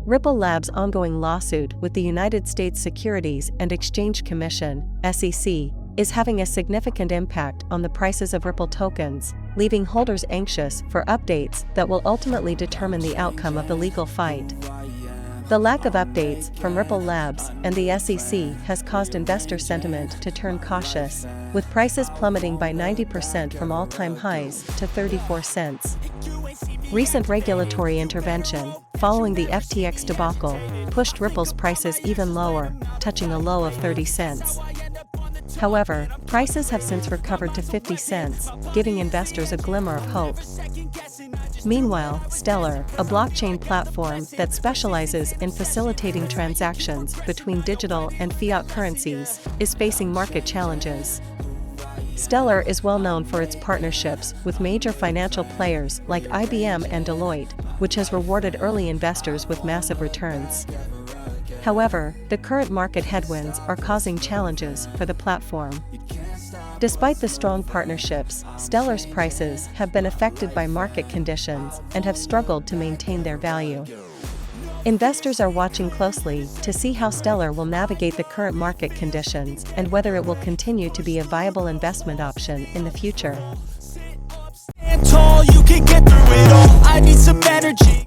Ripple Labs' ongoing lawsuit with the United States Securities and Exchange Commission, SEC, is having a significant impact on the prices of Ripple tokens, leaving holders anxious for updates that will ultimately determine the outcome of the legal fight. The lack of updates from Ripple Labs and the SEC has caused investor sentiment to turn cautious, with prices plummeting by 90% from all-time highs to 34 cents. Recent regulatory intervention, following the FTX debacle, pushed Ripple's prices even lower, touching a low of 30 cents. However, prices have since recovered to 50 cents, giving investors a glimmer of hope. Meanwhile, Stellar, a blockchain platform that specializes in facilitating transactions between digital and fiat currencies, is facing market challenges. Stellar is well known for its partnerships with major financial players like IBM and Deloitte, which has rewarded early investors with massive returns. However, the current market headwinds are causing challenges for the platform. Despite the strong partnerships, Stellar's prices have been affected by market conditions and have struggled to maintain their value. Investors are watching closely to see how Stellar will navigate the current market conditions and whether it will continue to be a viable investment option in the future.